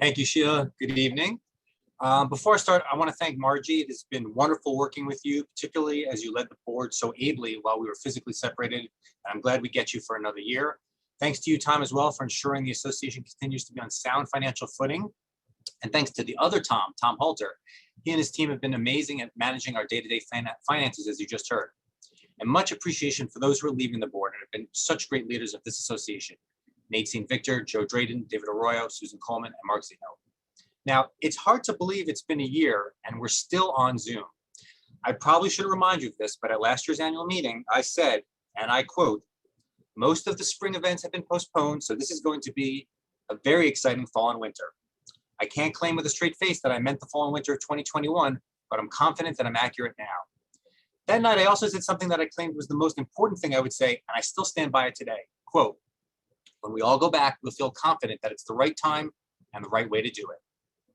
Thank you, Sheila. Good evening. Before I start, I want to thank Margie. It has been wonderful working with you, particularly as you led the board so ably while we were physically separated. And I'm glad we get you for another year. Thanks to you, Tom, as well, for ensuring the association continues to be on sound financial footing. And thanks to the other Tom Halter. He and his team have been amazing at managing our day-to-day finances, as you just heard. And much appreciation for those who are leaving the board and have been such great leaders of this association. Nate St. Victor, Joe Drayden, David Arroyo, Susan Coleman, and Mark Zeno. Now, it's hard to believe it's been a year and we're still on Zoom. I probably should remind you of this, but at last year's annual meeting, I said, and I quote, most of the spring events have been postponed, so this is going to be a very exciting fall and winter. I can't claim with a straight face that I meant the fall and winter of 2021, but I'm confident that I'm accurate now. That night, I also said something that I claimed was the most important thing I would say, and I still stand by it today. Quote, when we all go back, we'll feel confident that it's the right time and the right way to do it.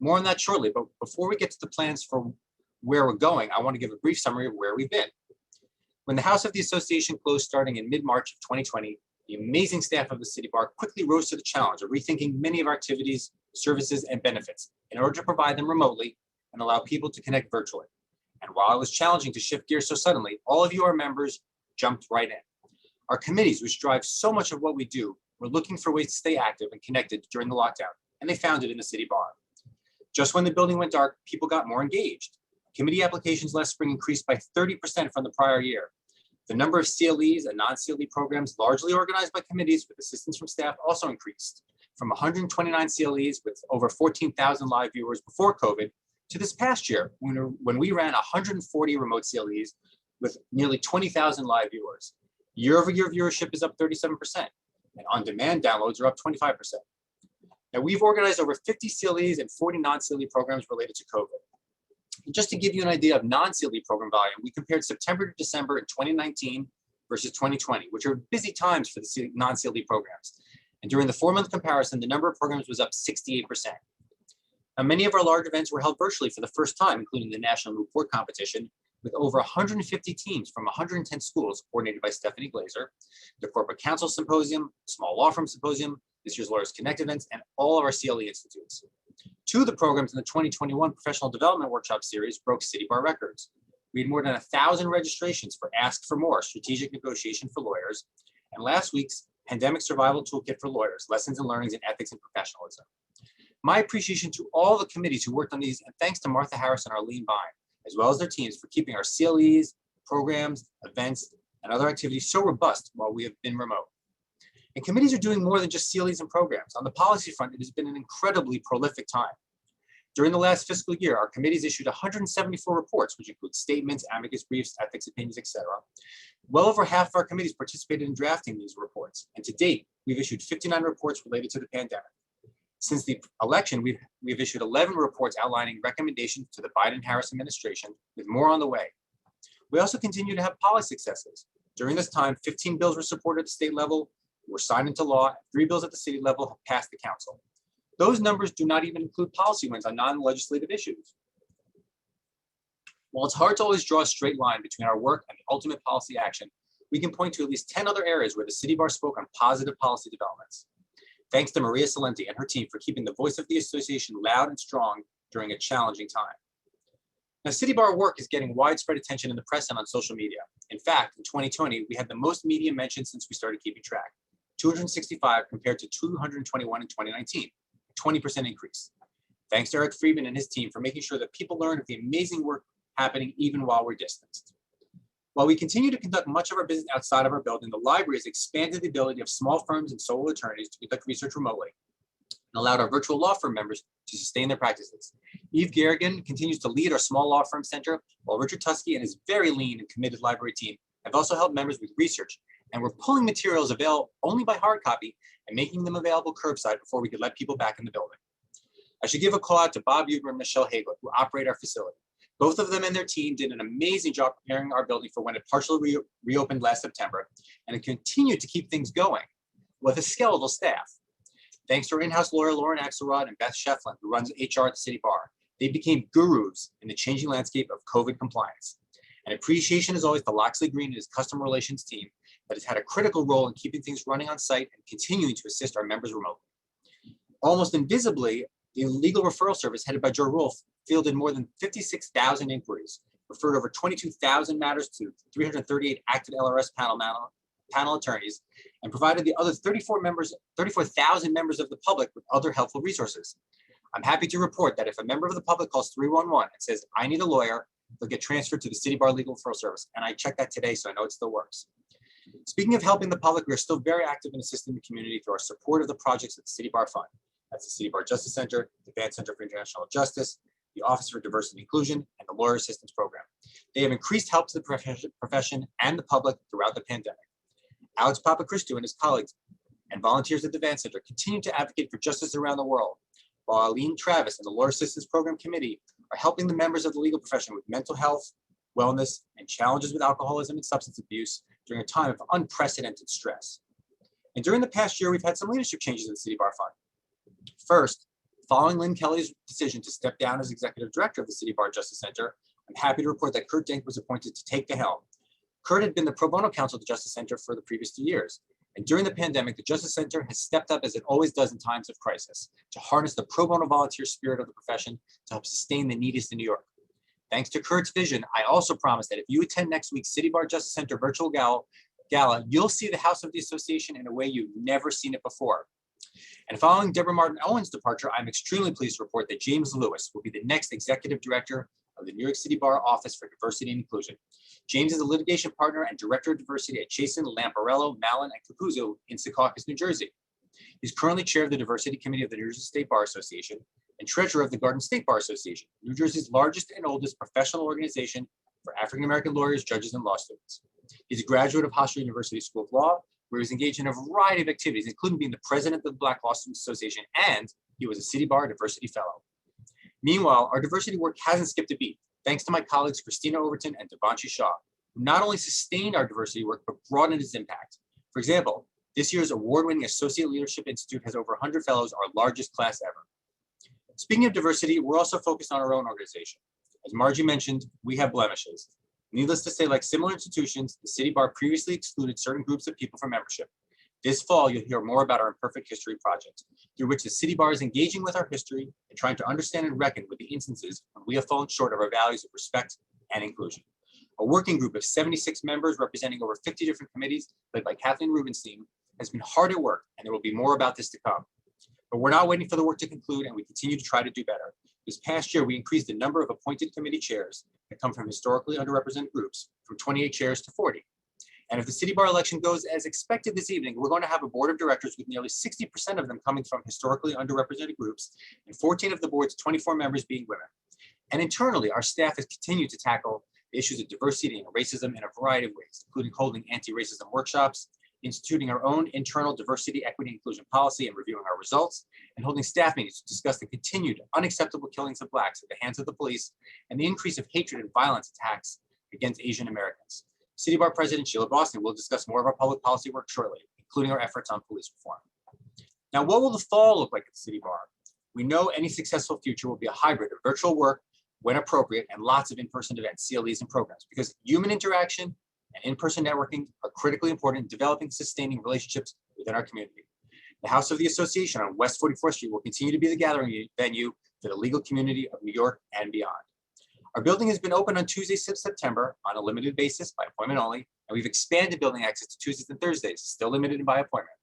More on that shortly, but before we get to the plans for where we're going, I want to give a brief summary of where we've been. When the House of the Association closed starting in mid-March of 2020, the amazing staff of the City Bar quickly rose to the challenge of rethinking many of our activities, services, and benefits in order to provide them remotely and allow people to connect virtually. And while it was challenging to shift gears so suddenly, all of you, our members, jumped right in. Our committees, which drive so much of what we do, were looking for ways to stay active and connected during the lockdown, and they found it in the City Bar. Just when the building went dark, people got more engaged. Committee applications last spring increased by 30% from the prior year. The number of CLEs and non-CLE programs largely organized by committees with assistance from staff also increased from 129 CLEs with over 14,000 live viewers before COVID to this past year when we ran 140 remote CLEs with nearly 20,000 live viewers. Year-over-year viewership is up 37%, and on-demand downloads are up 25%. Now, we've organized over 50 CLEs and 40 non-CLE programs related to COVID. And just to give you an idea of non-CLE program volume, we compared September to December in 2019 versus 2020, which are busy times for the non-CLE programs. And during the 4-month comparison, the number of programs was up 68%. Now, many of our large events were held virtually for the first time, including the National Moot Court Competition, with over 150 teams from 110 schools coordinated by Stephanie Glazer, the Corporate Counsel Symposium, Small Law Firm Symposium, this year's Lawyers Connect events, and all of our CLE institutes. 2 of the programs in the 2021 Professional Development Workshop Series broke City Bar records. We had more than 1,000 registrations for Ask for More, Strategic Negotiation for Lawyers, and last week's Pandemic Survival Toolkit for Lawyers, Lessons and Learnings in Ethics and Professionalism. My appreciation to all the committees who worked on these, and thanks to Martha Harris and Arlene Vine, as well as their teams for keeping our CLEs, programs, events, and other activities so robust while we have been remote. And committees are doing more than just CLEs and programs. On the policy front, it has been an incredibly prolific time. During the last fiscal year, our committees issued 174 reports, which include statements, amicus briefs, ethics opinions, etc. Well over half of our committees participated in drafting these reports. And to date, we've issued 59 reports related to the pandemic. Since the election, we've issued 11 reports outlining recommendations to the Biden-Harris administration, with more on the way. We also continue to have policy successes. During this time, 15 bills were supported at the state level, were signed into law, and 3 bills at the city level have passed the council. Those numbers do not even include policy wins on non-legislative issues. While it's hard to always draw a straight line between our work and the ultimate policy action, we can point to at least 10 other areas where the City Bar spoke on positive policy developments. Thanks to Maria Salenti and her team for keeping the voice of the association loud and strong during a challenging time. Now, City Bar work is getting widespread attention in the press and on social media. In fact, in 2020, we had the most media mentions since we started keeping track, 265 compared to 221 in 2019, a 20% increase. Thanks to Eric Friedman and his team for making sure that people learn of the amazing work happening even while we're distanced. While we continue to conduct much of our business outside of our building, the library has expanded the ability of small firms and solo attorneys to conduct research remotely and allowed our virtual law firm members to sustain their practices. Eve Garrigan continues to lead our small law firm center, while Richard Tusky and his very lean and committed library team have also helped members with research, and we're pulling materials available only by hard copy and making them available curbside before we could let people back in the building. I should give a call out to Bob Huber and Michelle Hagler, who operate our facility. Both of them and their team did an amazing job preparing our building for when it partially reopened last September, and it continued to keep things going with a skeletal staff. Thanks to our in-house lawyer, Lauren Axelrod, and Beth Shefflin, who runs HR at the City Bar, they became gurus in the changing landscape of COVID compliance. And appreciation is always to Loxley Green and his customer relations team that has had a critical role in keeping things running on site and continuing to assist our members remotely. Almost invisibly, The legal referral service headed by Joe Rolfe fielded more than 56,000 inquiries, referred over 22,000 matters to 338 active LRS panel attorneys, and provided the other 34,000 members of the public with other helpful resources. I'm happy to report that if a member of the public calls 311 and says, "I need a lawyer," they'll get transferred to the City Bar Legal Referral Service. And I checked that today, so I know it still works. Speaking of helping the public, we are still very active in assisting the community through our support of the projects at the City Bar Fund. That's the City Bar Justice Center, the Advanced Center for International Justice, the Office for Diversity and Inclusion, and the Lawyer Assistance Program. They have increased help to the profession and the public throughout the pandemic. Alex Papachristou and his colleagues and volunteers at the Advanced Center continue to advocate for justice around the world, while Aline Travis and the Lawyer Assistance Program Committee are helping the members of the legal profession with mental health, wellness, and challenges with alcoholism and substance abuse during a time of unprecedented stress. And during the past year, we've had some leadership changes in the City Bar Fund. First, following Lynn Kelly's decision to step down as executive director of the City Bar Justice Center, I'm happy to report that Kurt Denk was appointed to take the helm. Kurt had been the pro bono counsel of the Justice Center for the previous 2 years. And during the pandemic, the Justice Center has stepped up, as it always does in times of crisis, to harness the pro bono volunteer spirit of the profession to help sustain the neediest in New York. Thanks to Kurt's vision, I also promise that if you attend next week's City Bar Justice Center virtual gala, you'll see the House of the Association in a way you've never seen it before. And following Deborah Martin Owen's departure, I'm extremely pleased to report that James Lewis will be the next executive director of the New York City Bar Office for Diversity and Inclusion. James is a litigation partner and director of diversity at Chasen, Lamparello, Mallon, and Capuzzo in Secaucus, New Jersey. He's currently chair of the Diversity Committee of the New Jersey State Bar Association and treasurer of the Garden State Bar Association, New Jersey's largest and oldest professional organization for African-American lawyers, judges, and law students. He's a graduate of Hofstra University School of Law, where he was engaged in a variety of activities, including being the president of the Black Law Students Association, and he was a City Bar Diversity Fellow. Meanwhile, our diversity work hasn't skipped a beat, thanks to my colleagues Christina Overton and Devanshi Shah, who not only sustained our diversity work, but broadened its impact. For example, this year's award-winning Associate Leadership Institute has over 100 fellows, our largest class ever. Speaking of diversity, we're also focused on our own organization. As Margie mentioned, we have blemishes. Needless to say, like similar institutions, the City Bar previously excluded certain groups of people from membership. This fall, you'll hear more about our Imperfect History Project, through which the City Bar is engaging with our history and trying to understand and reckon with the instances when we have fallen short of our values of respect and inclusion. A working group of 76 members representing over 50 different committees, led by Kathleen Rubenstein, has been hard at work, and there will be more about this to come. But we're not waiting for the work to conclude, and we continue to try to do better. This past year, we increased the number of appointed committee chairs that come from historically underrepresented groups from 28 chairs to 40. And if the City Bar election goes as expected this evening, we're going to have a board of directors with nearly 60% of them coming from historically underrepresented groups, and 14 of the board's 24 members being women. And internally, our staff has continued to tackle the issues of diversity and racism in a variety of ways, including holding anti-racism workshops, instituting our own internal diversity, equity, and inclusion policy and reviewing our results, and holding staff meetings to discuss the continued unacceptable killings of Blacks at the hands of the police and the increase of hatred and violence attacks against Asian Americans. City Bar President Sheila Boston will discuss more of our public policy work shortly, including our efforts on police reform. Now, what will the fall look like at the City Bar? We know any successful future will be a hybrid of virtual work when appropriate and lots of in-person events, CLEs, and programs, because human interaction and in-person networking are critically important in developing and sustaining relationships within our community. The House of the Association on West 44th Street will continue to be the gathering venue for the legal community of New York and beyond. Our building has been open on Tuesdays of September on a limited basis by appointment only, and we've expanded building access to Tuesdays and Thursdays, still limited and by appointment.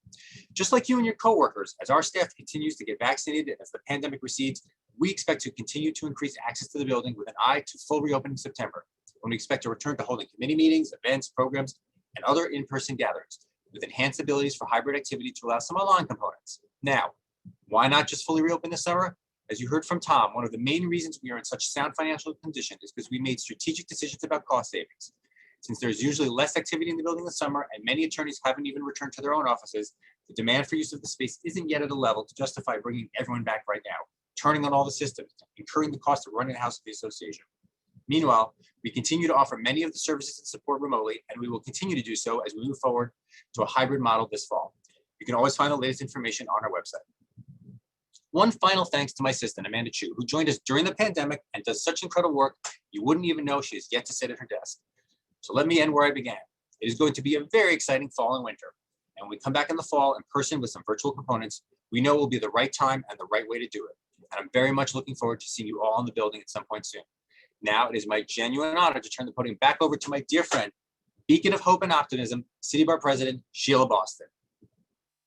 Just like you and your coworkers, as our staff continues to get vaccinated and as the pandemic recedes, we expect to continue to increase access to the building with an eye to full reopening in September, when we expect to return to holding committee meetings, events, programs, and other in-person gatherings with enhanced abilities for hybrid activity to allow some online components. Now, why not just fully reopen this summer? As you heard from Tom, one of the main reasons we are in such sound financial condition is because we made strategic decisions about cost savings. Since there's usually less activity in the building in the summer and many attorneys haven't even returned to their own offices, the demand for use of the space isn't yet at a level to justify bringing everyone back right now, turning on all the systems, incurring the cost of running the House of the Association. Meanwhile, we continue to offer many of the services and support remotely, and we will continue to do so as we move forward to a hybrid model this fall. You can always find the latest information on our website. One final thanks to my assistant, Amanda Chu, who joined us during the pandemic and does such incredible work, you wouldn't even know she has yet to sit at her desk. So let me end where I began. It is going to be a very exciting fall and winter. And when we come back in the fall in person with some virtual components, we know it will be the right time and the right way to do it. And I'm very much looking forward to seeing you all in the building at some point soon. Now it is my genuine honor to turn the podium back over to my dear friend, beacon of hope and optimism, City Bar President, Sheila Boston.